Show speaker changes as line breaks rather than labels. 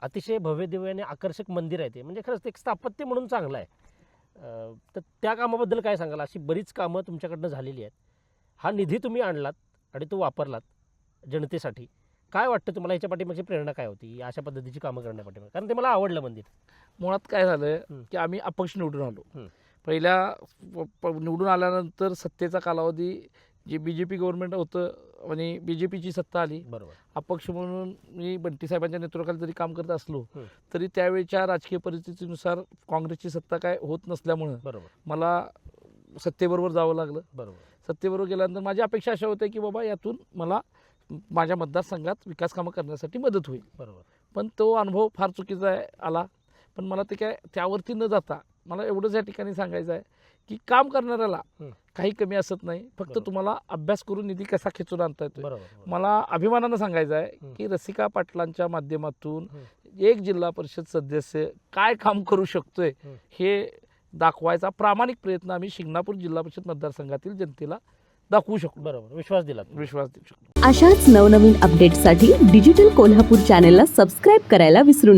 अतिशय भव्यदिव्य आणि आकर्षक मंदिर आहे ते, म्हणजे खरंच ते एक स्थापत्य म्हणून चांगलं आहे. तर त्या कामाबद्दल काय सांगाल? अशी बरीच कामं तुमच्याकडनं झालेली आहेत. हा निधी तुम्ही आणलात आणि तो वापरलात जनतेसाठी. काय वाटतं तुम्हाला ह्याच्या पाठीमागची प्रेरणा काय होती अशा पद्धतीची कामं करण्यापाठीमागे? कारण ते मला आवडलं मंदिर.
मुळात काय झालं
हं.
की आम्ही अपक्ष निवडून आलो.
हं.
पहिल्या निवडून आल्यानंतर सत्तेचा कालावधी जे BJP गव्हर्नमेंट होतं आणि BJPची सत्ता आली.
बरोबर.
अपक्ष म्हणून मी बंटी साहेबांच्या नेतृत्वाखाली जरी काम करत असलो
हं.
तरी त्यावेळच्या राजकीय परिस्थितीनुसार काँग्रेसची सत्ता काय होत नसल्यामुळं
बरोबर.
मला सत्तेबरोबर जावं लागलं.
बरोबर.
सत्तेबरोबर गेल्यानंतर माझी अपेक्षा अशा होत्या की बाबा यातून मला माझ्या मतदारसंघात विकास कामं करण्यासाठी मदत होईल.
बरोबर.
पण तो अनुभव फार चुकीचा आला. पण मला ते काय त्यावरती न जाता मला एवढंच या ठिकाणी सांगायचं आहे की काम करणाऱ्याला
हं.
काही कमी असत नाही. फक्त
बरोबर.
तुम्हाला अभ्यास करून निधी कसा खेचून आणता येतो.
बरोबर.
मला अभिमानानं सांगायचं आहे
हं.
की रसिका पाटलांच्या माध्यमातून
हं.
एक जिल्हा परिषद सदस्य काय काम करू शकतोय
हं.
हे दाखवायचा प्रामाणिक प्रयत्न आम्ही शिंगणापूर जिल्हा परिषद मतदारसंघातील जनतेला दाखवू शकतो.
बरोबर. विश्वास दिला.
विश्वास देऊ शकतो.
अशाच नवनवीन अपडेट्ससाठी डिजिटल कोल्हापूर चॅनेलला सबस्क्राईब करायला विसरू नका.